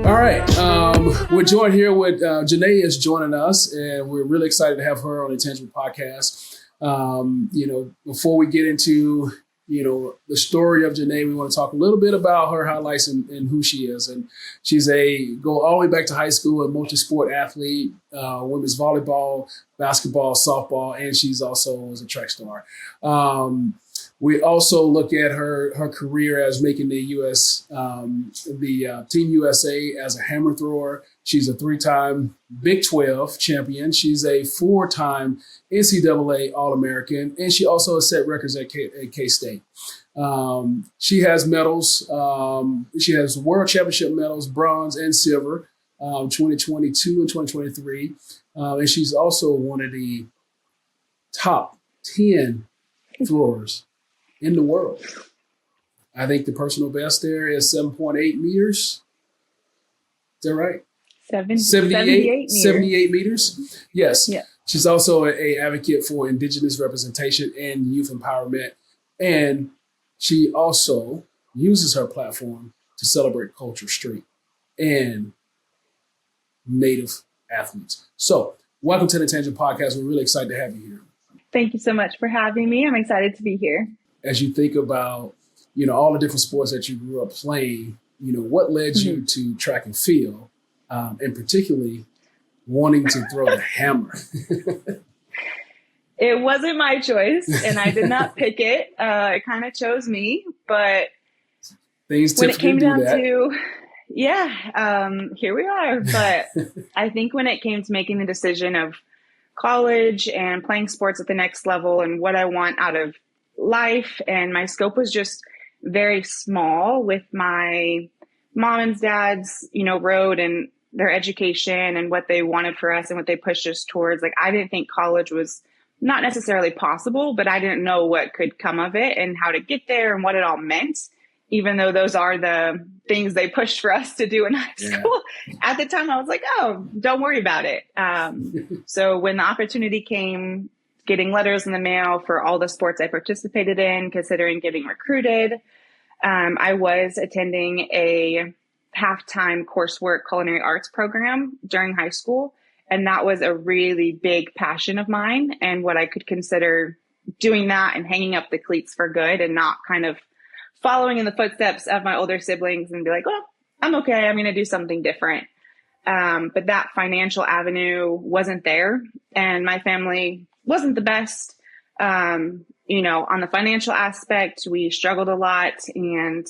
All right. We're joined here with Janee is joining us, and we're really excited to have her on the Intangible Podcast. Before we get into, the story of Janee, we want to talk a little bit about her highlights and who she is. And she's go all the way back to high school, a multi-sport athlete, women's volleyball, basketball, softball, and she's also was a track star. We also look at her career as making the Team USA as a hammer thrower. She's a 3-time Big 12 champion. She's a 4-time NCAA All-American, and she also has set records at K-State. She has medals. She has world championship medals, bronze and silver, 2022 and 2023. And she's also one of the top 10 throwers in the world. I think the personal best there is 7.8 meters. Is that right? 78 meters. Yes. Yeah. She's also an advocate for Indigenous representation and youth empowerment. And she also uses her platform to celebrate Culture Street and Native athletes. So welcome to the Intangible Podcast. We're really excited to have you here. Thank you so much for having me. I'm excited to be here. As you think about, all the different sports that you grew up playing, what led you to track and field, and particularly wanting to throw the hammer? It wasn't my choice, and I did not pick it. It kind of chose me, but things when it came down that. to, here we are. But I think when it came to making the decision of college and playing sports at the next level and what I want out of life, and my scope was just very small with my mom and dad's, road and their education and what they wanted for us and what they pushed us towards. Like, I didn't think college was not necessarily possible, but I didn't know what could come of it and how to get there and what it all meant, even though those are the things they pushed for us to do in high school. At the time, I was like, oh, don't worry about it. So when the opportunity came, getting letters in the mail for all the sports I participated in, considering getting recruited, I was attending a half-time coursework culinary arts program during high school. And that was a really big passion of mine, and what I could consider doing that and hanging up the cleats for good and not kind of following in the footsteps of my older siblings and be like, well, I'm okay, I'm going to do something different. But that financial avenue wasn't there, and my family wasn't the best. On the financial aspect, we struggled a lot, and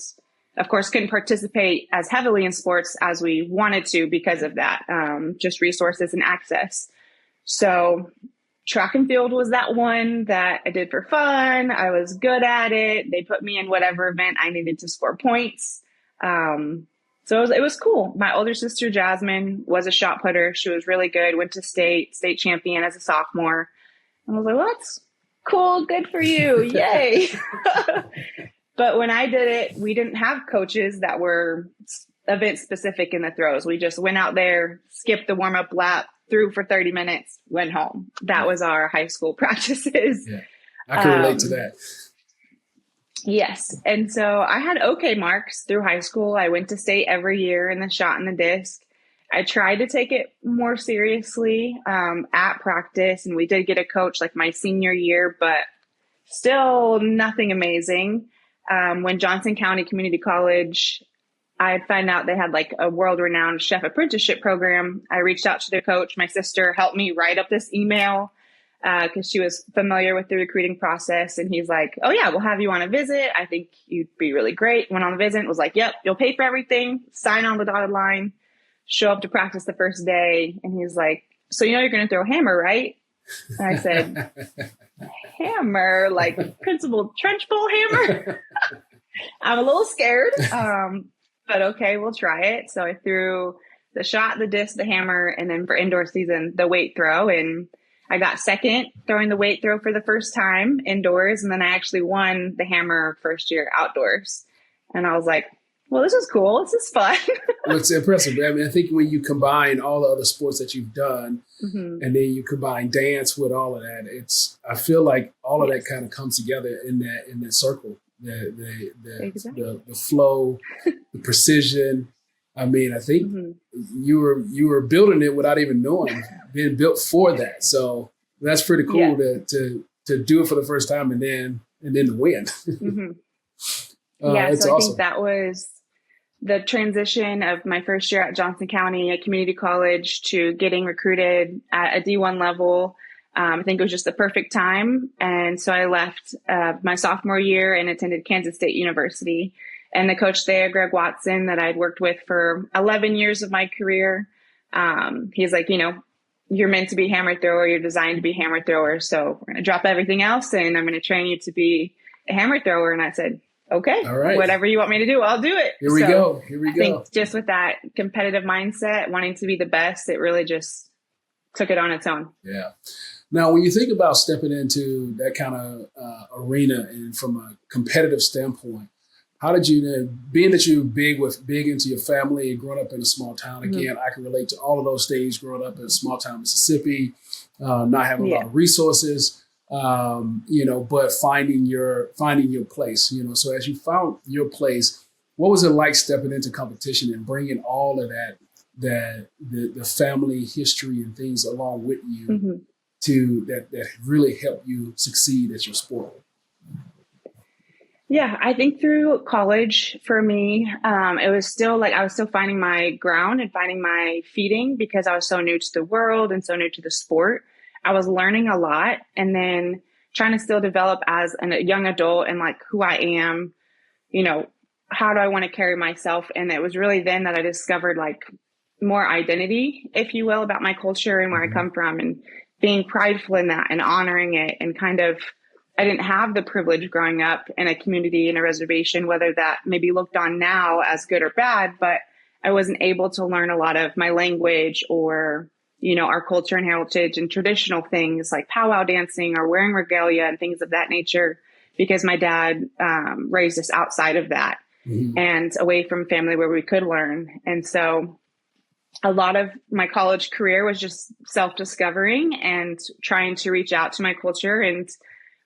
of course couldn't participate as heavily in sports as we wanted to because of that, just resources and access. So track and field was that one that I did for fun. I was good at it. They put me in whatever event I needed to score points. So it was cool. My older sister, Jasmine, was a shot putter. She was really good, went to state champion as a sophomore. And I was like, well, that's cool. Good for you. Yay. But when I did it, we didn't have coaches that were event specific in the throws. We just went out there, skipped the warm up lap, threw for 30 minutes, went home. That was our high school practices. Yeah, I can relate to that. Yes. And so I had okay marks through high school. I went to state every year in the shot and the disc. I tried to take it more seriously at practice, and we did get a coach like my senior year, but still nothing amazing. When Johnson County Community College, I found out they had like a world-renowned chef apprenticeship program. I reached out to their coach. My sister helped me write up this email because she was familiar with the recruiting process. And he's like, oh yeah, we'll have you on a visit. I think you'd be really great. Went on the visit, was like, yep, you'll pay for everything, sign on the dotted line, show up to practice the first day. And he's like, so you're going to throw a hammer, right? And I said, hammer, like Principal Trenchbull hammer? I'm a little scared, but okay, we'll try it. So I threw the shot, the disc, the hammer, and then for indoor season, the weight throw. And I got second throwing the weight throw for the first time indoors. And then I actually won the hammer first year outdoors. And I was like, well, this is cool. This is fun. Well, it's impressive. I mean, I think when you combine all the other sports that you've done, and then you combine dance with all of that, I feel like all of that kind of comes together in that circle. The flow, the precision, I mean, I think Mm-hmm. you were building it without even knowing, being built for that. So that's pretty cool to do it for the first time and then to win. Mm-hmm. It's so I awesome. think that was the transition of my first year at Johnson County, a community college, to getting recruited at a D1 level. I think it was just the perfect time. And so I left my sophomore year and attended Kansas State University. And the coach there, Greg Watson, that I'd worked with for 11 years of my career, he's like, you're meant to be hammer thrower. You're designed to be hammer thrower. So we're going to drop everything else and I'm going to train you to be a hammer thrower. And I said, okay, all right, whatever you want me to do, I'll do it. Here we go. I think just with that competitive mindset, wanting to be the best, it really just took it on its own. Yeah. Now, when you think about stepping into that kind of arena and from a competitive standpoint, how did you, being that you're big into your family and growing up in a small town, again, I can relate to all of those things growing up in a small town, Mississippi, not having a lot of resources, but finding your place, so as you found your place, what was it like stepping into competition and bringing all of that the family history and things along with you to that really help you succeed at your sport? Yeah, I think through college for me, it was still I was still finding my ground and finding my feeding because I was so new to the world and so new to the sport. I was learning a lot and then trying to still develop as a young adult and who I am, how do I want to carry myself? And it was really then that I discovered more identity, if you will, about my culture and where I come from and being prideful in that and honoring it and I didn't have the privilege growing up in a community, in a reservation, whether that maybe looked on now as good or bad, but I wasn't able to learn a lot of my language or, our culture and heritage and traditional things like powwow dancing or wearing regalia and things of that nature, because my dad raised us outside of that and away from family where we could learn. And so a lot of my college career was just self-discovering and trying to reach out to my culture. And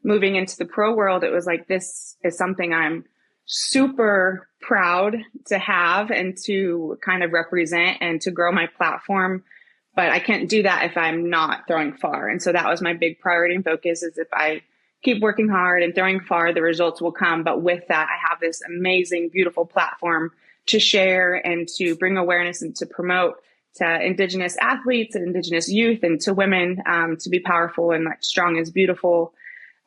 moving into the pro world, it was this is something I'm super proud to have and to kind of represent and to grow my platform. But I can't do that if I'm not throwing far. And so that was my big priority and focus, is if I keep working hard and throwing far, the results will come. But with that, I have this amazing, beautiful platform to share and to bring awareness and to promote to Indigenous athletes and Indigenous youth and to women to be powerful and strong is beautiful.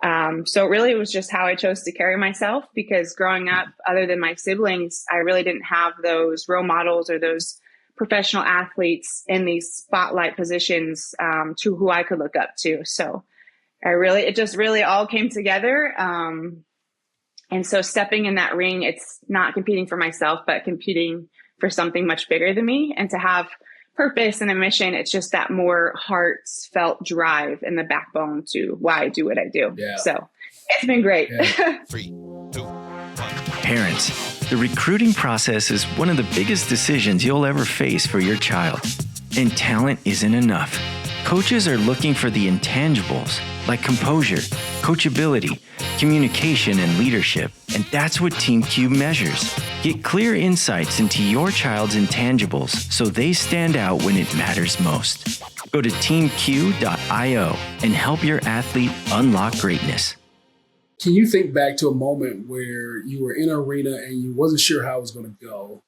So really it was just how I chose to carry myself, because growing up, other than my siblings, I really didn't have those role models or those professional athletes in these spotlight positions to who I could look up to. So it just really all came together. And so stepping in that ring, it's not competing for myself, but competing for something much bigger than me, and to have purpose and a mission. It's just that more heartfelt drive and the backbone to why I do what I do. Yeah. So it's been great. Yeah. 3, 2, 1. Parents, the recruiting process is one of the biggest decisions you'll ever face for your child. And talent isn't enough. Coaches are looking for the intangibles like composure, coachability, communication, and leadership. And that's what Team Q measures. Get clear insights into your child's intangibles so they stand out when it matters most. Go to teamq.io and help your athlete unlock greatness. Can you think back to a moment where you were in an arena and you wasn't sure how it was going to go,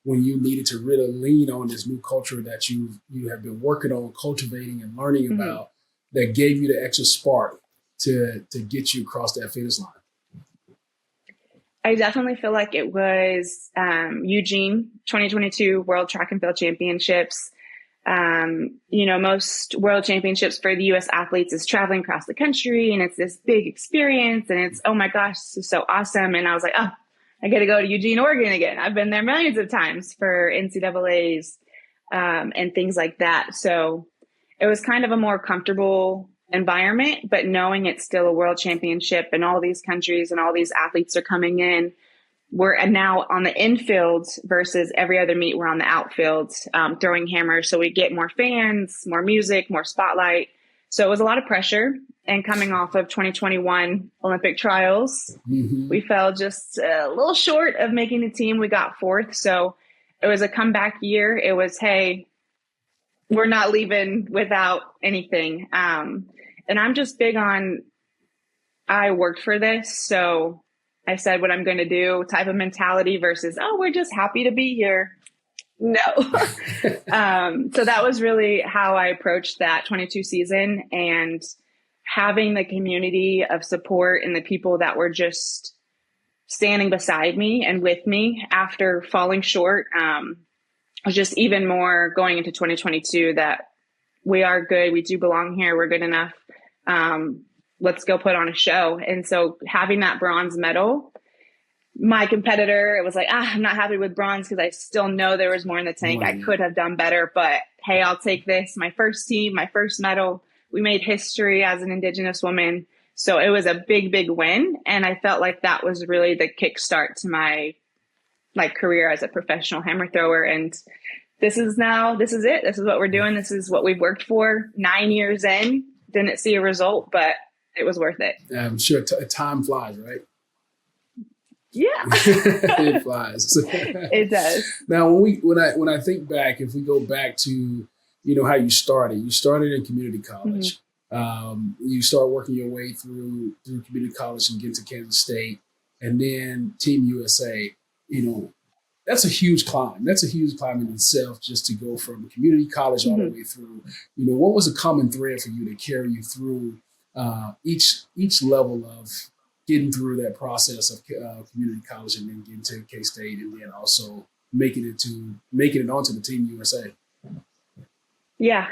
when you needed to really lean on this new culture that you have been working on, cultivating and learning about, that gave you the extra spark to get you across that finish line? I definitely feel like it was Eugene 2022 World Track and Field Championships. Most world championships for the U.S. athletes is traveling across the country, and it's this big experience, and it's, oh my gosh, this is so awesome. And I was like, oh, I got to go to Eugene, Oregon again. I've been there millions of times for NCAAs and things like that. So it was kind of a more comfortable environment, but knowing it's still a world championship and all these countries and all these athletes are coming in. We're now on the infield versus every other meet. We're on the outfield throwing hammers. So we get more fans, more music, more spotlight. So it was a lot of pressure. And coming off of 2021 Olympic trials, we fell just a little short of making the team. We got fourth. So it was a comeback year. It was, hey, we're not leaving without anything. And I'm just big on, I worked for this, so I said what I'm going to do type of mentality versus, oh, we're just happy to be here. No. So that was really how I approached that 22 season, and having the community of support and the people that were just standing beside me and with me after falling short, was just even more going into 2022 that we are good. We do belong here. We're good enough. Let's go put on a show. And so having that bronze medal, my competitor, it was like, I'm not happy with bronze because I still know there was more in the tank. I could have done better, but hey, I'll take this. My first team, my first medal. We made history as an Indigenous woman. So it was a big, big win. And I felt like that was really the kickstart to my career as a professional hammer thrower. And this is it. This is what we're doing. This is what we've worked for. 9 years in, didn't see a result, but it was worth it. I'm sure time flies, right? Yeah. It flies. It does. Now, when I think back, if we go back to, how you started in community college. Mm-hmm. You start working your way through community college and get to Kansas State, and then Team USA. That's a huge climb. That's a huge climb in itself, just to go from community college all the way through. What was a common thread for you to carry you through each level of getting through that process of community college, and then getting to K-State, and then also making it onto the Team USA? Yeah.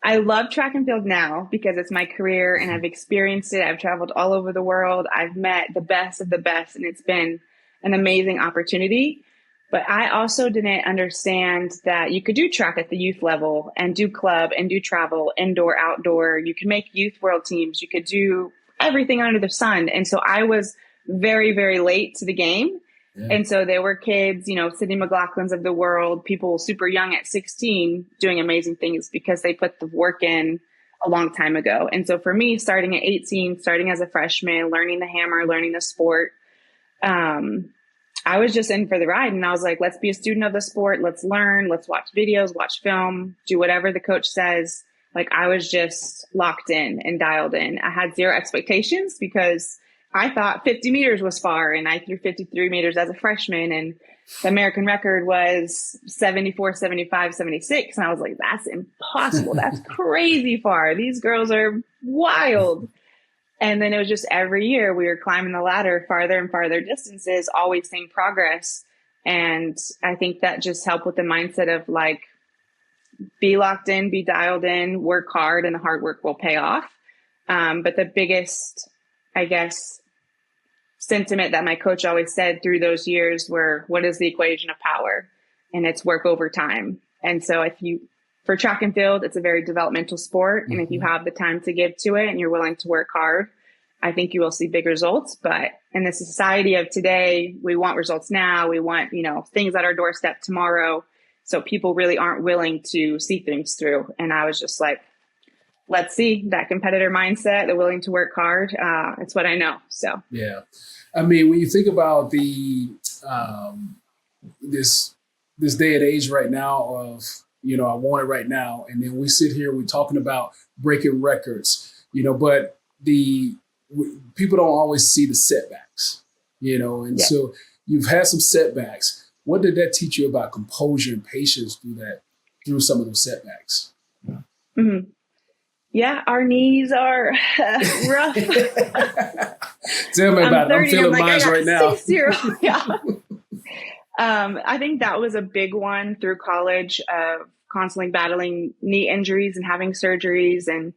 I love track and field now because it's my career and I've experienced it. I've traveled all over the world. I've met the best of the best, and it's been an amazing opportunity. But I also didn't understand that you could do track at the youth level and do club and do travel, indoor, outdoor. You can make youth world teams. You could do everything under the sun. And so I was very, very late to the game. Yeah. And so there were kids, Sydney McLaughlin's of the world, people super young at 16 doing amazing things because they put the work in a long time ago. And so for me, starting at 18, starting as a freshman, learning the hammer, learning the sport, I was just in for the ride. And I was like, let's be a student of the sport. Let's learn. Let's watch videos, watch film, do whatever the coach says. I was just locked in and dialed in. I had zero expectations because I thought 50 meters was far, and I threw 53 meters as a freshman, and the American record was 74, 75, 76. And I was like, that's impossible. That's crazy far. These girls are wild. And then it was just every year we were climbing the ladder farther and farther distances, always seeing progress. And I think that just helped with the mindset of be locked in, be dialed in, work hard, and the hard work will pay off. But the biggest, sentiment that my coach always said through those years were, what is the equation of power? And it's work over time. And so for track and field, it's a very developmental sport. And if you have the time to give to it and you're willing to work hard, I think you will see big results. But in the society of today, we want results now. We want, things at our doorstep tomorrow. So people really aren't willing to see things through. And I was just like, let's see, that competitor mindset, the willing to work hard. It's what I know. So, yeah. When you think about the, this day and age right now of, I want it right now. And then we sit here, we're talking about breaking records, but people don't always see the setbacks, and so you've had some setbacks. What did that teach you about composure and patience through some of those setbacks? Mm-hmm. Yeah, our knees are rough. Tell me about it. I'm feeling mine right now. Yeah. I think that was a big one through college of constantly battling knee injuries and having surgeries. And,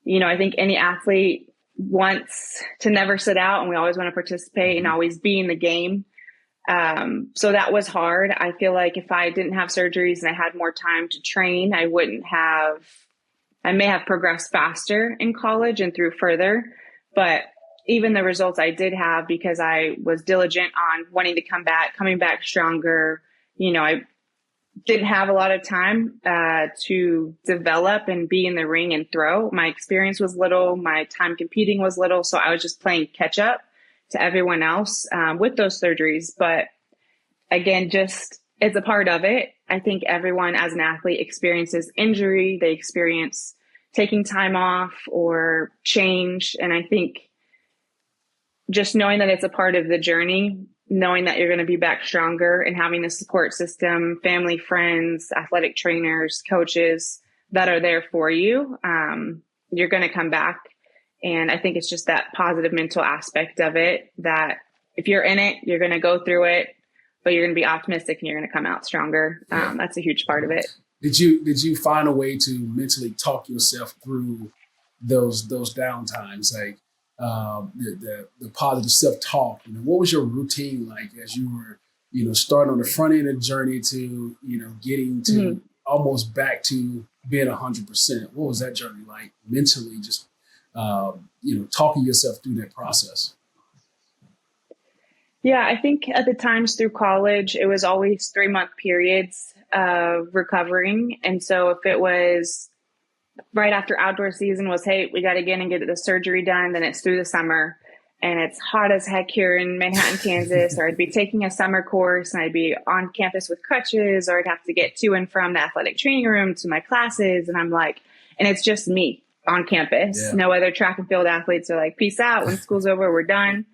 I think any athlete wants to never sit out, and we always want to participate and always be in the game. So that was hard. I feel like if I didn't have surgeries and I had more time to train, I may have progressed faster in college and through further, but even the results I did have, because I was diligent on wanting to coming back stronger, I didn't have a lot of time to develop and be in the ring and throw. My experience was little, my time competing was little, so I was just playing catch up to everyone else with those surgeries. But again, just it's a part of it. I think everyone as an athlete experiences injury. They experience taking time off or change. And I think just knowing that it's a part of the journey, knowing that you're going to be back stronger and having the support system, family, friends, athletic trainers, coaches that are there for you, you're going to come back. And I think it's just that positive mental aspect of it, that if you're in it, you're going to go through it, but you're going to be optimistic and you're going to come out stronger. That's a huge part of it. Did you find a way to mentally talk yourself through those down times, like the positive self-talk? What was your routine like as you were, starting on the front end of the journey to, getting to almost back to being 100%? What was that journey like mentally, just, talking yourself through that process? Yeah, I think at the times through college, it was always 3-month periods of recovering. And so if it was right after outdoor season was, hey, we got to get in and get the surgery done, then it's through the summer and it's hot as heck here in Manhattan, Kansas, or I'd be taking a summer course and I'd be on campus with crutches, or I'd have to get to and from the athletic training room to my classes. And I'm like, and it's just me on campus. Yeah. No other track and field athletes are like, peace out. When school's over, we're done.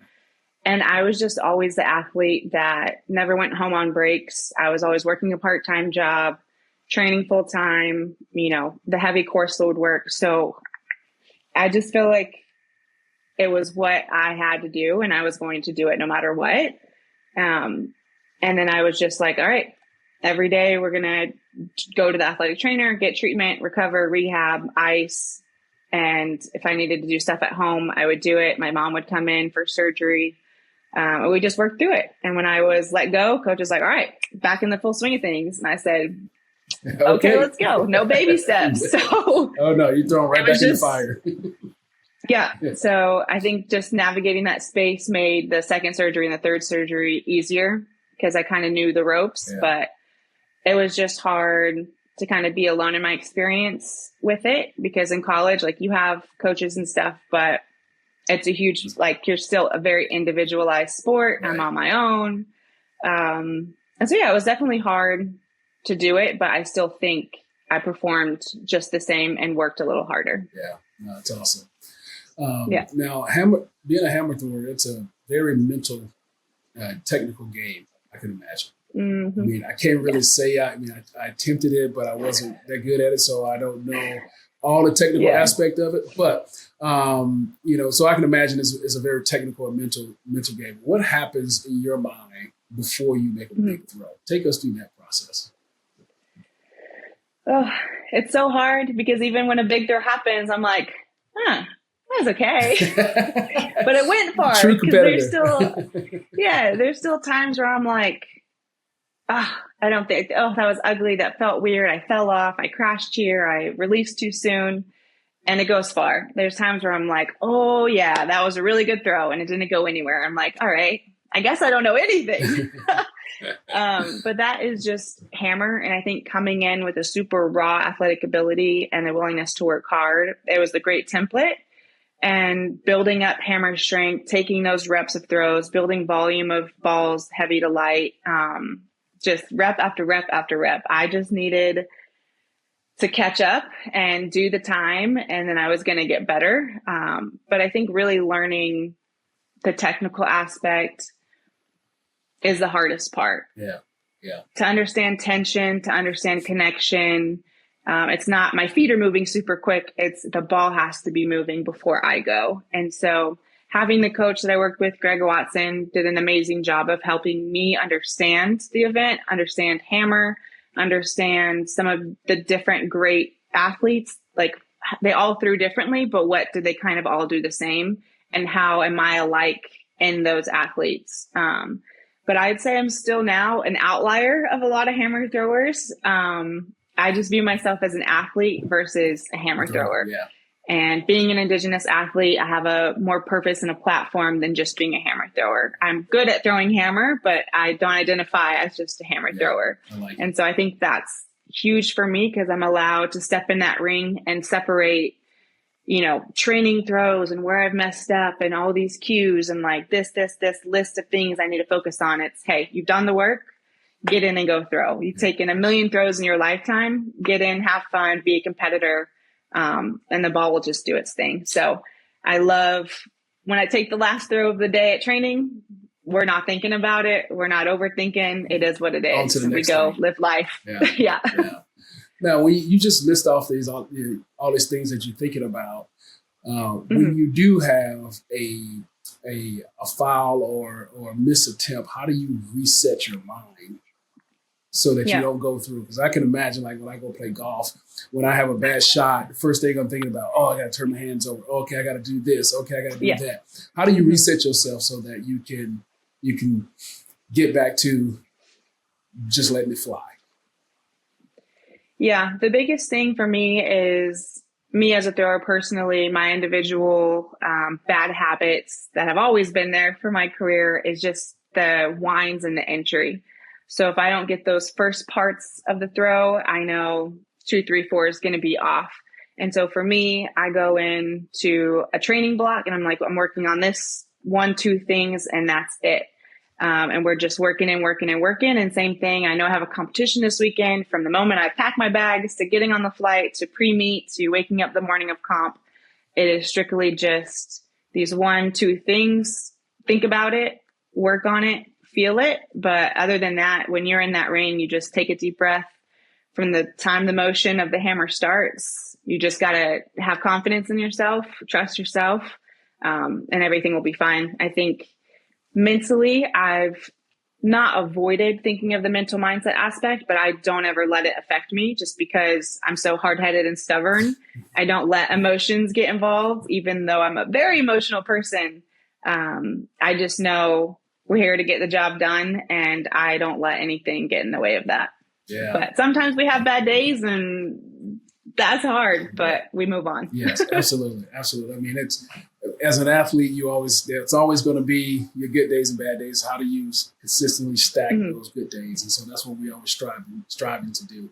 And I was just always the athlete that never went home on breaks. I was always working a part-time job, training full-time, the heavy course load work. So I just feel like it was what I had to do and I was going to do it no matter what. And then I was just like, all right, every day we're going to go to the athletic trainer, get treatment, recover, rehab, ice. And if I needed to do stuff at home, I would do it. My mom would come in for surgery. We just worked through it. And when I was let go, coach was like, all right, back in the full swing of things. And I said, okay, let's go. No baby steps. So, oh no, you're throwing right back in the fire. Yeah. So I think just navigating that space made the second surgery and the third surgery easier because I kind of knew the ropes, but it was just hard to kind of be alone in my experience with it because in college, like you have coaches and stuff, but it's a huge, you're still a very individualized sport. Right. I'm on my own. And so, it was definitely hard to do it, but I still think I performed just the same and worked a little harder. Yeah, no, that's awesome. Now, being a hammer thrower, it's a very mental, technical game, I can imagine. Mm-hmm. I mean, I can't really say, I attempted it, but I wasn't that good at it, so I don't know all the technical aspect of it. But, so I can imagine it's a very technical and mental game. What happens in your mind before you make a big throw? Take us through that process. Oh, it's so hard because even when a big throw happens, I'm like, that was okay. But it went far. True competitor. There's still times where I'm like, I don't think, that was ugly. That felt weird. I fell off. I crashed here. I released too soon. And it goes far. There's times where I'm like, oh yeah, that was a really good throw. And it didn't go anywhere. I'm like, all right, I guess I don't know anything. But that is just hammer. And I think coming in with a super raw athletic ability and the willingness to work hard, it was the great template. And building up hammer strength, taking those reps of throws, building volume of balls, heavy to light, just rep after rep after rep. I just needed to catch up and do the time, and then I was going to get better. But I think really learning the technical aspect is the hardest part. Yeah. To understand tension, to understand connection. It's not my feet are moving super quick. It's the ball has to be moving before I go. And so having the coach that I worked with, Greg Watson, did an amazing job of helping me understand the event, understand hammer, understand some of the different great athletes. Like they all threw differently, but what did they kind of all do the same? And how am I alike in those athletes? But I'd say I'm still now an outlier of a lot of hammer throwers. I just view myself as an athlete versus a hammer thrower. Yeah. And being an Indigenous athlete, I have a more purpose and a platform than just being a hammer thrower. I'm good at throwing hammer, but I don't identify as just a hammer thrower. And so I think that's huge for me because I'm allowed to step in that ring and separate, training throws and where I've messed up and all these cues and like this list of things I need to focus on. It's, hey, you've done the work. get in and go throw. You've taken a million throws in your lifetime, get in, have fun, be a competitor, and the ball will just do its thing. So I love when I take the last throw of the day at training, we're not thinking about it. We're not overthinking. It is what it is. We go live life. Yeah. Now, when you just list off all these things that you're thinking about, when you do have a foul or a miss attempt, how do you reset your mind so that you don't go through? Because I can imagine, like when I go play golf, when I have a bad shot, the first thing I'm thinking about, I got to turn my hands over. Okay, I got to do this. Okay, I got to do that. How do you reset yourself so that you can get back to just letting it fly? Yeah, the biggest thing for me is me as a thrower personally, my individual bad habits that have always been there for my career is just the winds and the entry. So if I don't get those first parts of the throw, I know 2, 3, 4 is going to be off. And so for me, I go into a training block and I'm like, I'm working on this 1, 2 things and that's it. And we're just working and working and working. And same thing, I know I have a competition this weekend. From the moment I pack my bags to getting on the flight to pre-meet to waking up the morning of comp, it is strictly just these 1, 2 things. Think about it, work on it, feel it. But other than that, when you're in that rain, you just take a deep breath. From the time the motion of the hammer starts, you just got to have confidence in yourself, trust yourself, and everything will be fine. I think mentally, I've not avoided thinking of the mental mindset aspect, but I don't ever let it affect me just because I'm so hard-headed and stubborn. I don't let emotions get involved, even though I'm a very emotional person. I just know we're here to get the job done, and I don't let anything get in the way of that. Yeah. But sometimes we have bad days, and that's hard, but we move on. Yes, absolutely. Absolutely. I mean, as an athlete, it's always going to be your good days and bad days. How do you consistently stack those good days? And so that's what we always striving to do.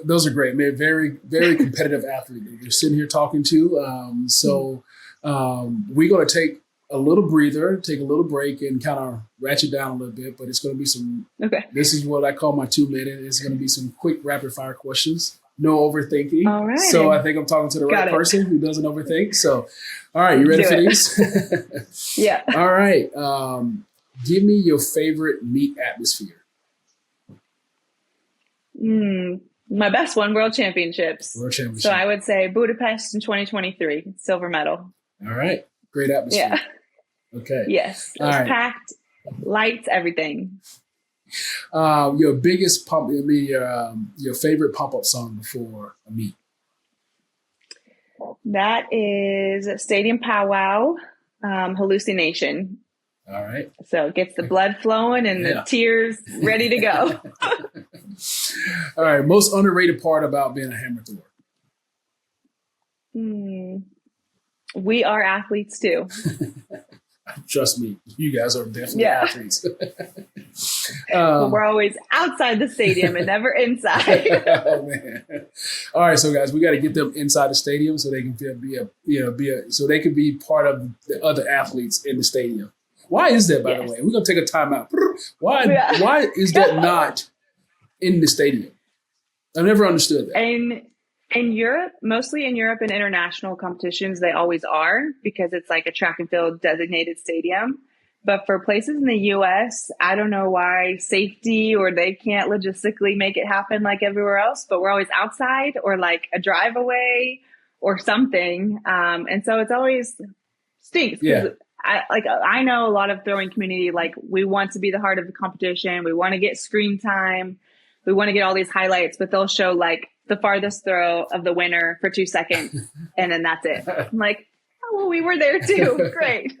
Those are great. I mean, very, very competitive athlete that you're sitting here talking to. We're going to take a little breather, take a little break and kind of ratchet down a little bit, but it's going to be this is what I call my 2 minute. It's going to be some quick rapid fire questions. No overthinking. All right. So I think I'm talking to the right person who doesn't overthink. So, all right, you ready for these? Yeah. All right. Give me your favorite meet atmosphere. My best one, World Championships. World Championships. So I would say Budapest in 2023, silver medal. All right. Great atmosphere. Yeah. Okay. Yes. It was packed, lights, everything. Your biggest pump, your favorite pump-up song before a meet? That is Stadium Powwow, Hallucination. All right. So it gets the blood flowing and the tears ready to go. All right. Most underrated part about being a hammer thrower? We are athletes too. Trust me, you guys are definitely athletes. But we're always outside the stadium and never inside. Oh man! All right, so guys, we got to get them inside the stadium so they can so they can be part of the other athletes in the stadium. Why is that, by the way? We're gonna take a timeout. Why is that not in the stadium? I never understood that. In Europe, mostly in Europe and international competitions, they always are because it's like a track and field designated stadium. But for places in the U.S., I don't know why safety or they can't logistically make it happen like everywhere else, but we're always outside or like a drive away or something. And so it's always stinks. Yeah. I know a lot of throwing community, like we want to be the heart of the competition. We want to get screen time. We want to get all these highlights, but they'll show like the farthest throw of the winner for 2 seconds. And then that's it. I'm like, oh, well, we were there too. Great.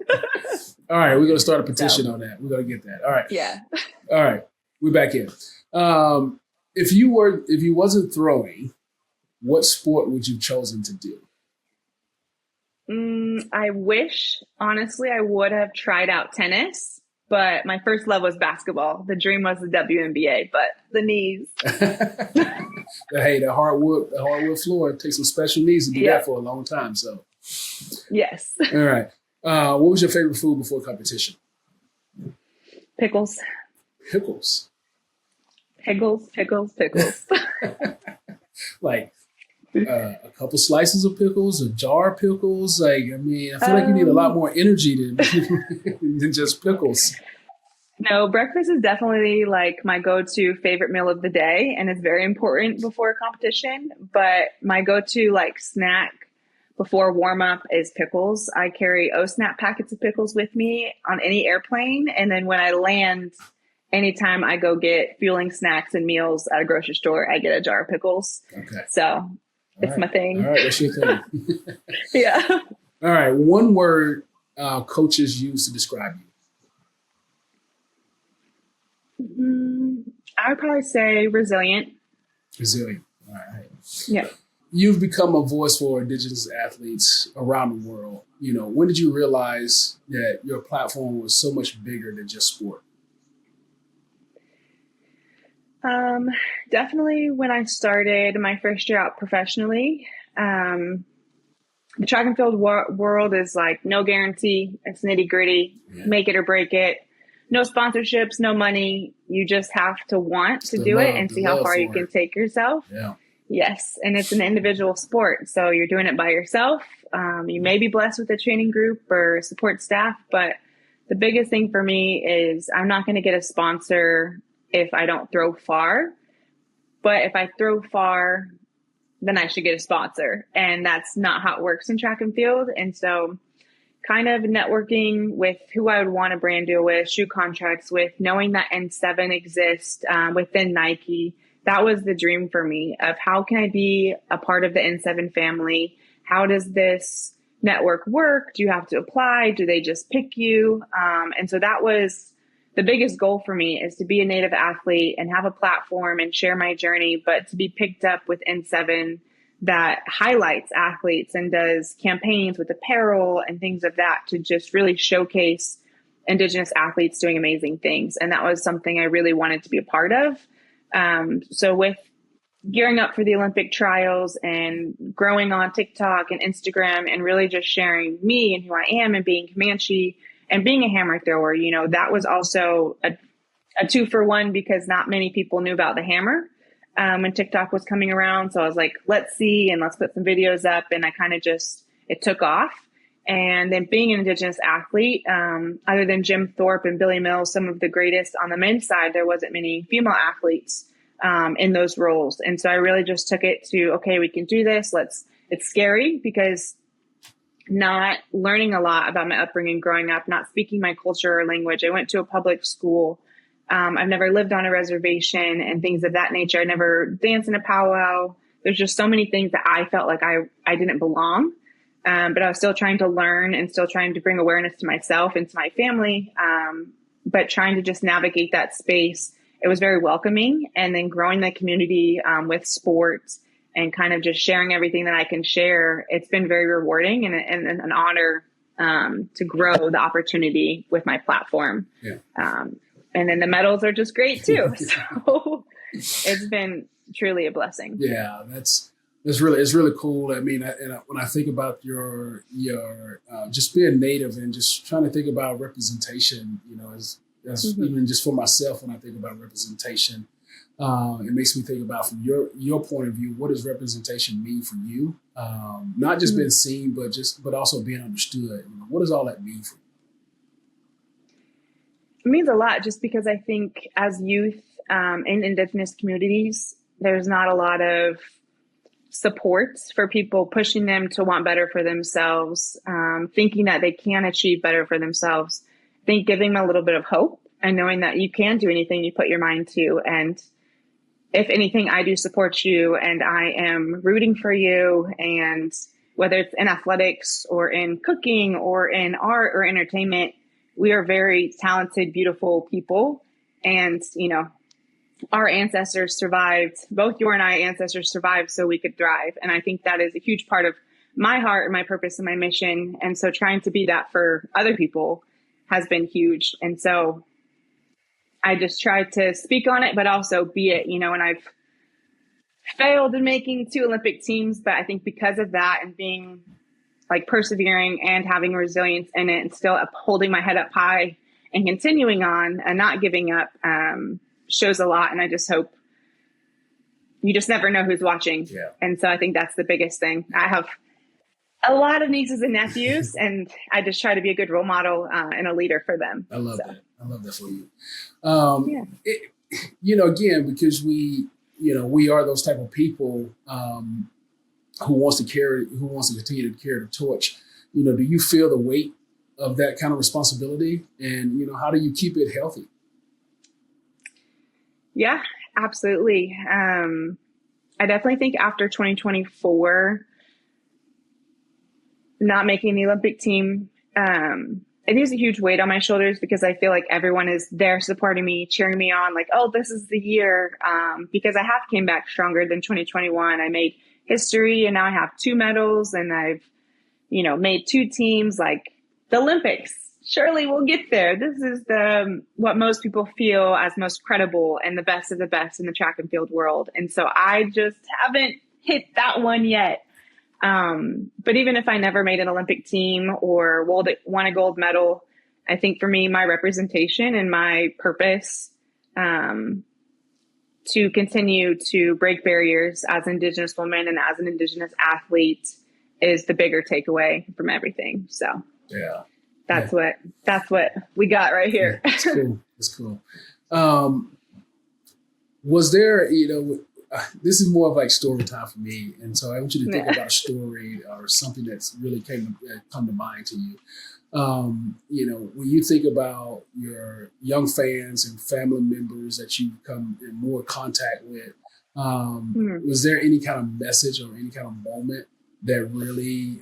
All right. We're going to start a petition on that. We're going to get that. All right. Yeah. All right. We're back in. If you wasn't throwing, what sport would you have chosen to do? I wish, honestly, I would have tried out tennis, but my first love was basketball. The dream was the WNBA, but the knees. Hey, the hardwood floor, it takes some special knees to do that for a long time. So, yes. All right. What was your favorite food before competition? Pickles. Pickles. Pickles. Like a couple slices of pickles, a jar of pickles. Like, I mean, I feel like you need a lot more energy than just pickles. No, breakfast is definitely like my go-to favorite meal of the day, and it's very important before a competition. But my go-to like snack before warm-up is pickles. I carry O-Snap packets of pickles with me on any airplane, and then when I land, anytime I go get fueling snacks and meals at a grocery store, I get a jar of pickles. Okay. So it's my thing. All right, that's your thing. Yeah. All right, one word coaches use to describe you. I would probably say resilient. Resilient. All right. Yeah. You've become a voice for Indigenous athletes around the world. You know, when did you realize that your platform was so much bigger than just sport? Definitely when I started my first year out professionally. The track and field world is like no guarantee. It's nitty gritty, make it or break it. No sponsorships, no money. You just have to want to do it and see how far you can take yourself. Yeah. Yes. And it's an individual sport. So you're doing it by yourself. You may be blessed with a training group or support staff, but the biggest thing for me is I'm not going to get a sponsor if I don't throw far. But if I throw far, then I should get a sponsor. And that's not how it works in track and field. And so kind of networking with who I would want a brand deal with, shoe contracts with, knowing that N7 exists within Nike. That was the dream for me of how can I be a part of the N7 family? How does this network work? Do you have to apply? Do they just pick you? And so that was the biggest goal for me, is to be a native athlete and have a platform and share my journey, but to be picked up with N7 that highlights athletes and does campaigns with apparel and things of that to just really showcase Indigenous athletes doing amazing things. And that was something I really wanted to be a part of. So with gearing up for the Olympic trials and growing on TikTok and Instagram and really just sharing me and who I am and being Comanche and being a hammer thrower, you know, that was also a 2-for-1 because not many people knew about the hammer when TikTok was coming around. So I was like, let's see, and let's put some videos up. And I kind of it took off. And then being an Indigenous athlete, other than Jim Thorpe and Billy Mills, some of the greatest on the men's side, there wasn't many female athletes in those roles. And so I really just took it to, okay, we can do this. It's scary because not learning a lot about my upbringing growing up, not speaking my culture or language. I went to a public school. I've never lived on a reservation and things of that nature. I never danced in a powwow. There's just so many things that I felt like I didn't belong. But I was still trying to learn and still trying to bring awareness to myself and to my family. But trying to just navigate that space, it was very welcoming. And then growing the community with sports and kind of just sharing everything that I can share, it's been very rewarding and an honor to grow the opportunity with my platform. Yeah. And then the medals are just great too. So it's been truly a blessing. Yeah, it's really cool. I mean, when I think about your just being native and just trying to think about representation, you know, that's even just for myself, when I think about representation, it makes me think about, from your point of view, what does representation mean for you? Not just being seen, but also being understood. You know, what does all that mean for you? It means a lot, just because I think as youth in Indigenous communities, there's not a lot of support for people pushing them to want better for themselves, thinking that they can achieve better for themselves. I think giving them a little bit of hope and knowing that you can do anything you put your mind to. And if anything, I do support you and I am rooting for you. And whether it's in athletics or in cooking or in art or entertainment, we are very talented, beautiful people. And, you know, our ancestors survived, both your and I ancestors survived so we could thrive. And I think that is a huge part of my heart and my purpose and my mission. And so trying to be that for other people has been huge. And so I just try to speak on it, but also be it, you know, and I've failed in making 2 Olympic teams, but I think because of that and being like persevering and having resilience in it and still holding my head up high and continuing on and not giving up shows a lot. And I just hope you just never know who's watching. Yeah. And so I think that's the biggest thing. I have a lot of nieces and nephews, and I just try to be a good role model and a leader for them. I love that. I love that for you. Again, because we are those type of people who wants to continue to carry the torch. Do you feel the weight of that kind of responsibility, and how do you keep it healthy? Yeah, absolutely. I definitely think after 2024, not making the Olympic team, it is a huge weight on my shoulders because I feel like everyone is there supporting me, cheering me on, like, oh, this is the year. Because I have came back stronger than 2021. I made history, and now I have 2 medals, and I've, made 2 teams. Like, the Olympics, surely we'll get there. This is what most people feel as most credible and the best of the best in the track and field world. And so I just haven't hit that one yet. But even if I never made an Olympic team or won a gold medal, I think for me, my representation and my purpose, to continue to break barriers as an Indigenous woman and as an Indigenous athlete is the bigger takeaway from everything. So yeah, that's what we got right here. Yeah, it's cool. Was there, this is more of like story time for me. And so I want you to think about a story or something that's really come to mind to you. When you think about your young fans and family members that you come in more contact with, was there any kind of message or any kind of moment that really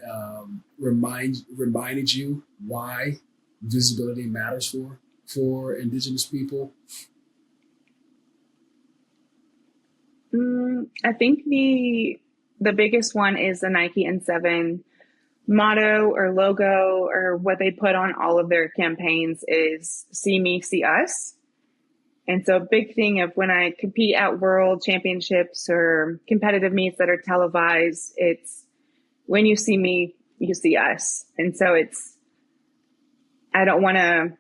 reminded you why visibility matters for Indigenous people? I think the biggest one is the Nike N7 motto or logo, or what they put on all of their campaigns is "See me, see us." And so a big thing of when I compete at world championships or competitive meets that are televised, it's when you see me, you see us. And so I don't want to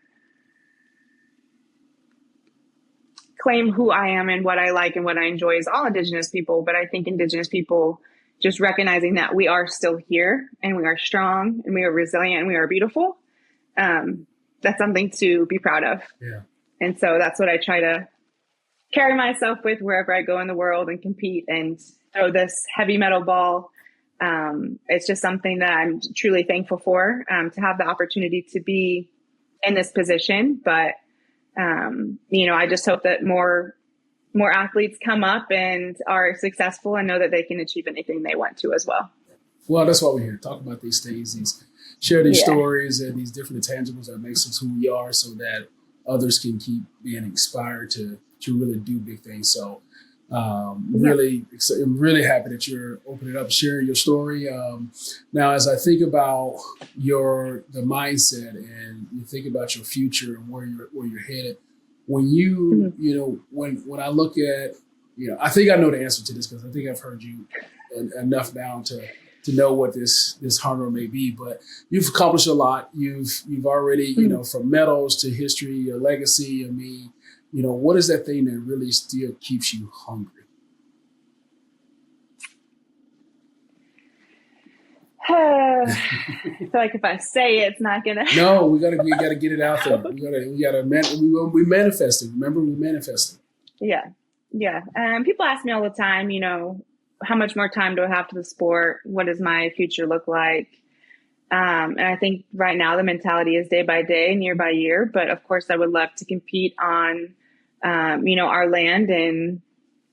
claim who I am and what I like and what I enjoy is all Indigenous people, but I think Indigenous people just recognizing that we are still here and we are strong and we are resilient and we are beautiful. That's something to be proud of. Yeah. And so that's what I try to carry myself with wherever I go in the world and compete and throw this heavy metal ball. It's just something that I'm truly thankful for, to have the opportunity to be in this position. But, I just hope that more athletes come up and are successful and know that they can achieve anything they want to as well. Well, that's why we're here. Talk about these things, share these stories and these different intangibles that makes us who we are so that others can keep being inspired to really do big things. So I'm really happy that you're opening up, sharing your story. Now, as I think about the mindset and you think about your future and where you're headed, when you, when I look at, I think I know the answer to this because I think I've heard you enough now to know what this honor may be, but you've accomplished a lot. You've already, from medals to history, your legacy. I mean, what is that thing that really still keeps you hungry? I feel like if I say it's not gonna. No, we gotta get it out there. We manifesting. Remember, we manifesting. Yeah. People ask me all the time, how much more time do I have to the sport? What does my future look like? And I think right now the mentality is day by day and year by year. But of course, I would love to compete on, our land in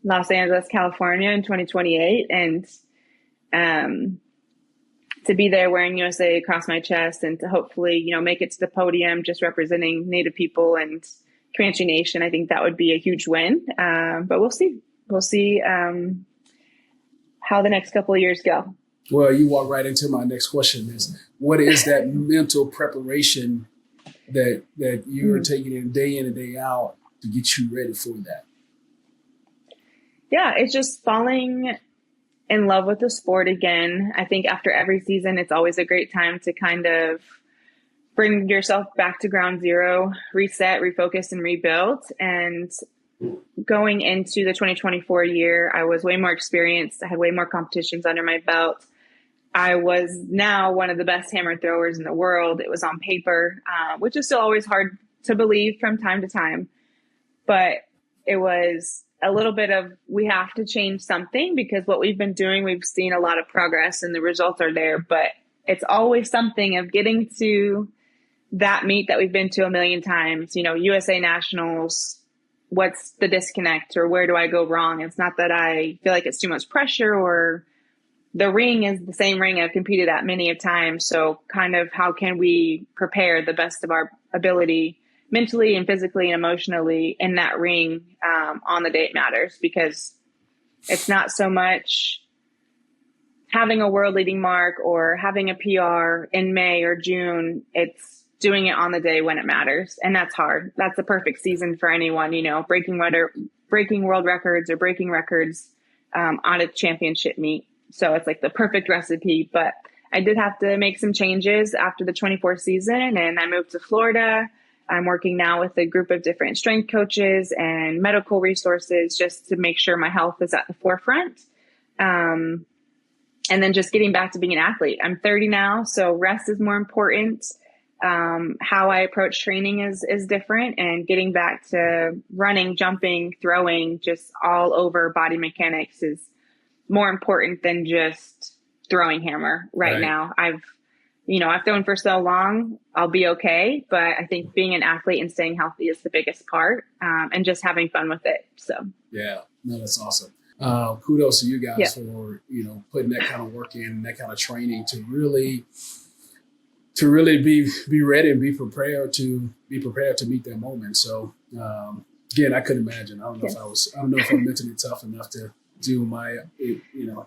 Los Angeles, California in 2028. And to be there wearing USA across my chest and to hopefully, make it to the podium, just representing Native people and Comanche Nation. I think that would be a huge win. But we'll see. We'll see how the next couple of years go. Well, you walk right into my next question is, what is that mental preparation that you're taking in and day out to get you ready for that? Yeah, it's just falling in love with the sport again. I think after every season, it's always a great time to kind of bring yourself back to ground zero, reset, refocus, and rebuild. And going into the 2024 year, I was way more experienced. I had way more competitions under my belt. I was now one of the best hammer throwers in the world. It was on paper, which is still always hard to believe from time to time. But it was a little bit of, we have to change something, because what we've been doing, we've seen a lot of progress and the results are there. But it's always something of getting to that meet that we've been to a million times, USA Nationals. What's the disconnect, or where do I go wrong? It's not that I feel like it's too much pressure, or the ring is the same ring I've competed at many a time. So kind of how can we prepare the best of our ability mentally and physically and emotionally in that ring on the day it matters, because it's not so much having a world leading mark or having a PR in May or June. It's doing it on the day when it matters. And that's hard. That's the perfect season for anyone, breaking world records or breaking records on a championship meet. So it's like the perfect recipe. But I did have to make some changes after the 24 season, and I moved to Florida. I'm working now with a group of different strength coaches and medical resources just to make sure my health is at the forefront. And then just getting back to being an athlete. I'm 30 now, so rest is more important. How I approach training is different, and getting back to running, jumping, throwing, just all over body mechanics is more important than just throwing hammer right now. I've thrown for so long, I'll be okay. But I think being an athlete and staying healthy is the biggest part, and just having fun with it. So, yeah, no, that's awesome. Kudos to you guys for, putting that kind of work in, that kind of training to really be ready and be prepared to meet that moment. So, again, I couldn't imagine. I don't know if I'm mentally tough enough to do my,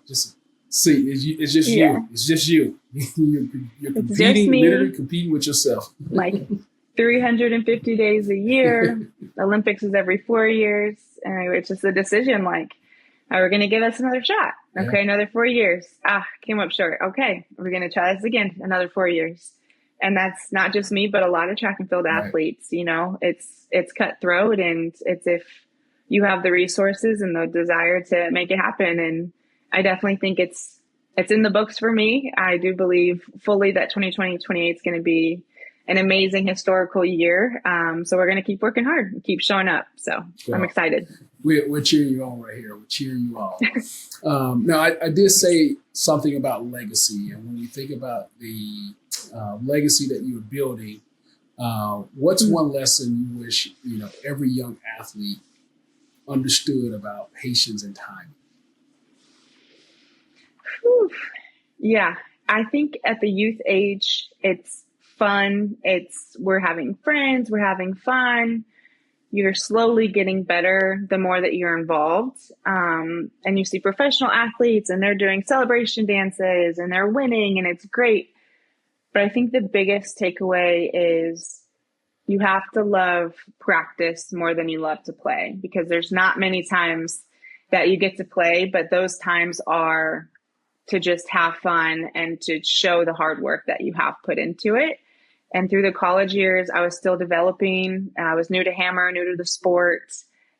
just see, it's just you. It's just you. You're competing, literally competing with yourself. Like 350 days a year. Olympics is every 4 years. And it's just a decision like, we're going to give us another shot. Okay, another 4 years. Came up short. Okay, we're going to try this again, another 4 years. And that's not just me, but a lot of track and field athletes. It's cutthroat, and it's if you have the resources and the desire to make it happen. And I definitely think it's in the books for me. I do believe fully that 2020-28 is going to be an amazing historical year. So we're going to keep working hard and keep showing up. So I'm excited. We're cheering you on right here. We're cheering you on. Now, I did say something about legacy. And when you think about the legacy that you're building, what's one lesson you wish, every young athlete understood about patience and time? Yeah, I think at the youth age, it's fun. We're having friends, we're having fun. You're slowly getting better the more that you're involved. And you see professional athletes and they're doing celebration dances and they're winning and it's great. But I think the biggest takeaway is you have to love practice more than you love to play, because there's not many times that you get to play, but those times are to just have fun and to show the hard work that you have put into it. And through the college years, I was still developing. I was new to hammer, new to the sport.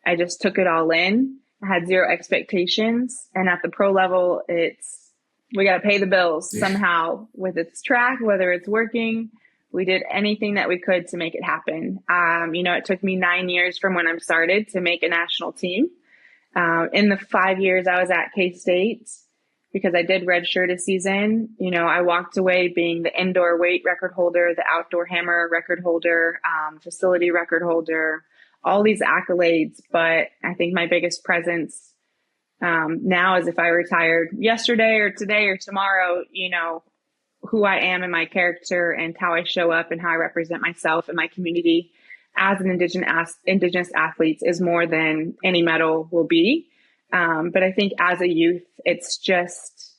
I just took it all in. I had zero expectations. And at the pro level, we got to pay the bills somehow with its track, whether it's working. We did anything that we could to make it happen. It took me 9 years from when I started to make a national team. In the 5 years I was at K-State, because I did redshirt a season, I walked away being the indoor weight record holder, the outdoor hammer record holder, facility record holder, all these accolades. But I think my biggest presence now is if I retired yesterday or today or tomorrow, who I am and my character and how I show up and how I represent myself and my community as an Indigenous athlete is more than any medal will be. But I think as a youth, it's just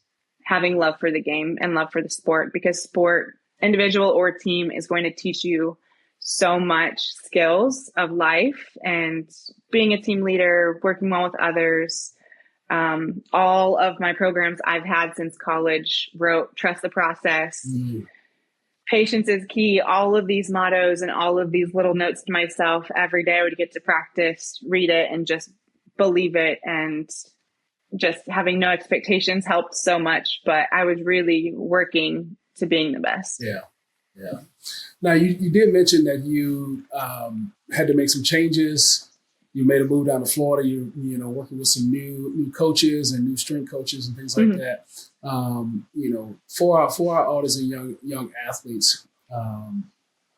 having love for the game and love for the sport, because sport, individual or team, is going to teach you so much skills of life and being a team leader, working well with others. All of my programs I've had since college wrote Trust the Process, Patience is key. All of these mottos and all of these little notes to myself every day I would get to practice, read it, and just believe it. And just having no expectations helped so much, but I was really working to being the best. Yeah. Yeah. Now you did mention that you had to make some changes. You made a move down to Florida. You know, working with some new coaches and new strength coaches and things like that. You know, for our audience and young athletes,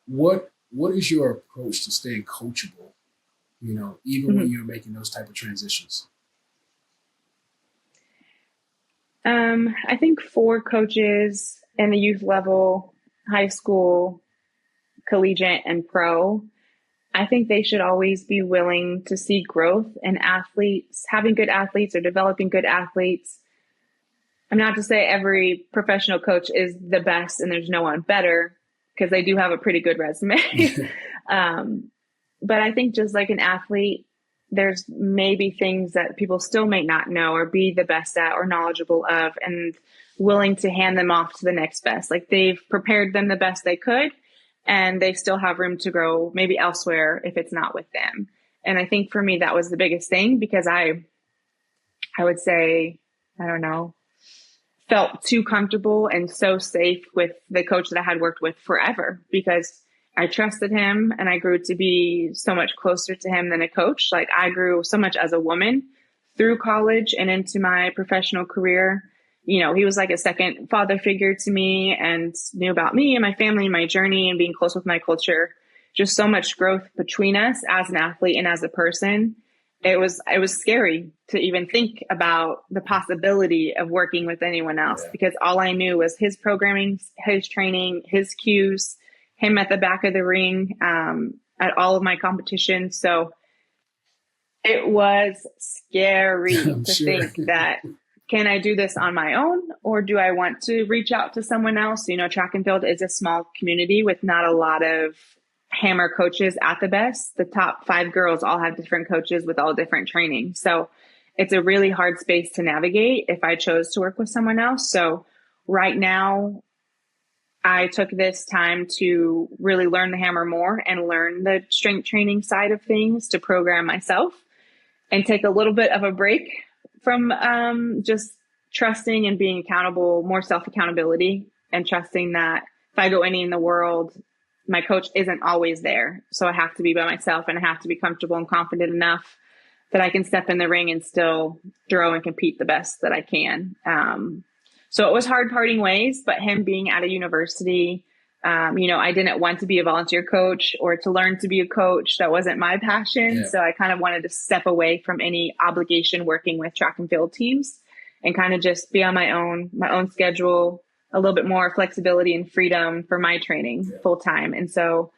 what is your approach to staying coachable? You know, even when you're making those type of transitions. I think for coaches in the youth level, high school, collegiate, and pro, I think they should always be willing to see growth in athletes, having good athletes or developing good athletes. I'm not to say every professional coach is the best and there's no one better, because they do have a pretty good resume. But I think just like an athlete, there's maybe things that people still may not know or be the best at or knowledgeable of, and willing to hand them off to the next best. Like they've prepared them the best they could, and they still have room to grow maybe elsewhere if it's not with them. And I think for me, that was the biggest thing, because I would say, I don't know, felt too comfortable and so safe with the coach that I had worked with forever, because I trusted him and I grew to be so much closer to him than a coach. Like I grew so much as a woman through college and into my professional career. You know, he was like a second father figure to me and knew about me and my family and my journey and being close with my culture. Just so much growth between us as an athlete and as a person. It was scary to even think about the possibility of working with anyone else, because all I knew was his programming, his training, his cues, him at the back of the ring, at all of my competitions. So it was scary to think that, can I do this on my own, or do I want to reach out to someone else? You know, track and field is a small community with not a lot of hammer coaches at the best. The top 5 girls all have different coaches with all different training. So it's a really hard space to navigate if I chose to work with someone else. So right now, I took this time to really learn the hammer more and learn the strength training side of things to program myself, and take a little bit of a break from just trusting and being accountable, more self-accountability, and trusting that if I go any in the world, my coach isn't always there. So I have to be by myself, and I have to be comfortable and confident enough that I can step in the ring and still throw and compete the best that I can. So it was hard parting ways, but him being at a university, you know, I didn't want to be a volunteer coach or to learn to be a coach. That wasn't my passion. Yeah. So I kind of wanted to step away from any obligation working with track and field teams and kind of just be on my own schedule, a little bit more flexibility and freedom for my training full time. And so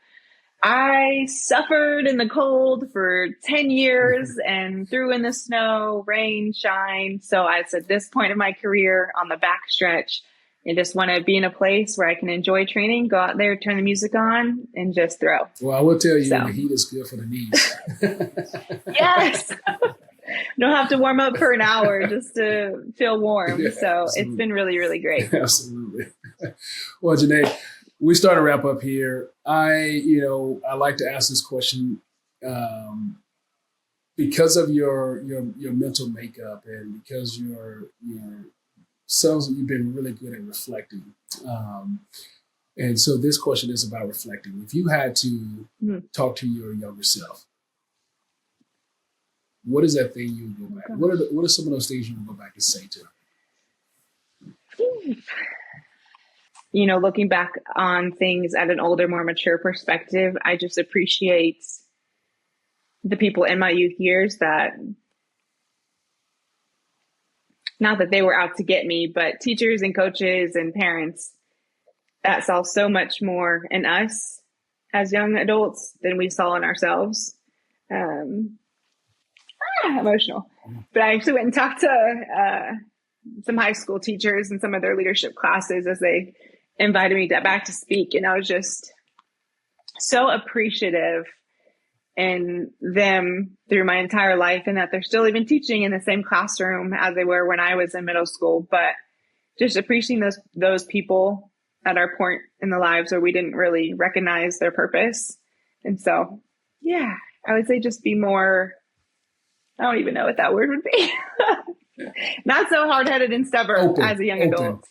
I suffered in the cold for 10 years and threw in the snow, rain, shine. So I said, this point in my career on the back stretch, I just want to be in a place where I can enjoy training, go out there, turn the music on, and just throw. Well, I will tell you, the heat is good for the knees. Yes. Don't have to warm up for an hour just to feel warm. Yeah, so absolutely. It's been really, really great. Absolutely. Well, Janee, we start to wrap up here. I like to ask this question because of your mental makeup and because your selves, you've been really good at reflecting. And so this question is about reflecting. If you had to talk to your younger self, what is that thing you would go back? What are some of those things you would go back and say to her? You know, looking back on things at an older, more mature perspective, I just appreciate the people in my youth years that, not that they were out to get me, but teachers and coaches and parents that saw so much more in us as young adults than we saw in ourselves. Emotional. But I actually went and talked to some high school teachers and some of their leadership classes as they invited me back to speak. And I was just so appreciative in them through my entire life, and that they're still even teaching in the same classroom as they were when I was in middle school. But just appreciating those people at our point in the lives where we didn't really recognize their purpose. And so, yeah, I would say just be more, I don't even know what that word would be. Not so hard-headed and stubborn as a young adult.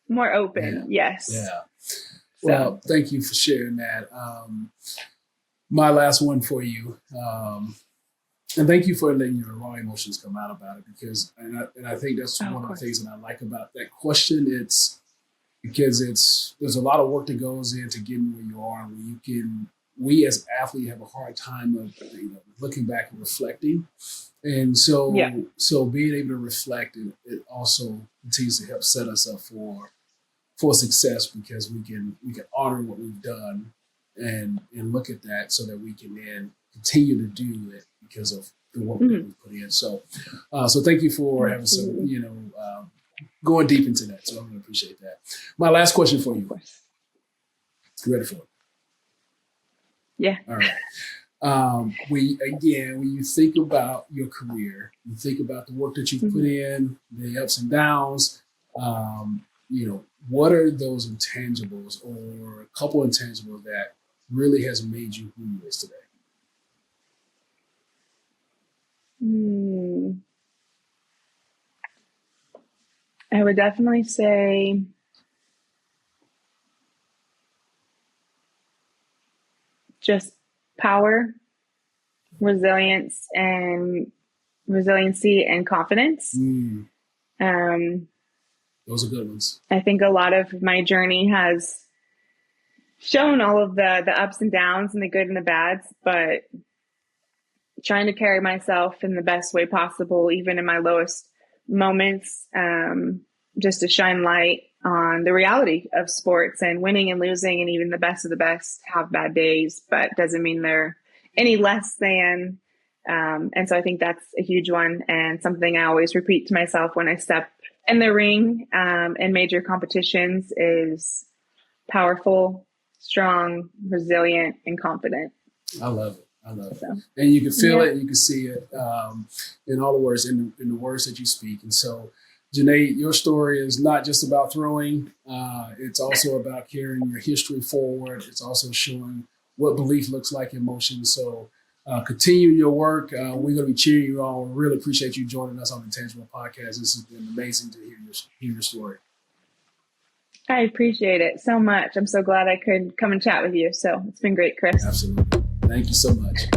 More open. Yeah. Yes. Yeah. Well, thank you for sharing that. My last one for you. And thank you for letting your raw emotions come out about it, because, and I think that's one of the things that I like about that question. It's because there's a lot of work that goes into getting where you are, and we as athletes have a hard time of looking back and reflecting. And so being able to reflect, it also continues to help set us up for success, because we can honor what we've done and look at that so that we can then continue to do it because of the work that we put in. So thank you for having some, going deep into that. So I'm going to appreciate that. My last question for you. You ready for it? Yeah. All right. When you think about your career, you think about the work that you've put in, the ups and downs, what are those intangibles, or a couple intangibles that really has made you who you is today? I would definitely say just power, resiliency and confidence. Those are good ones. I think a lot of my journey has shown all of the ups and downs and the good and the bads, but trying to carry myself in the best way possible, even in my lowest moments, just to shine light on the reality of sports, and winning and losing, and even the best of the best have bad days, but doesn't mean they're any less than. And so I think that's a huge one, and something I always repeat to myself when I step in the ring in major competitions is powerful, strong, resilient, and confident. I love it. And you can feel it, and you can see it in all the words, in the words that you speak. And so, Janee, your story is not just about throwing. It's also about carrying your history forward. It's also showing what belief looks like in motion. So continue your work. We're going to be cheering you on. We really appreciate you joining us on the Intangible Podcast. This has been amazing to hear your story. I appreciate it so much. I'm so glad I could come and chat with you. So it's been great, Chris. Absolutely. Thank you so much.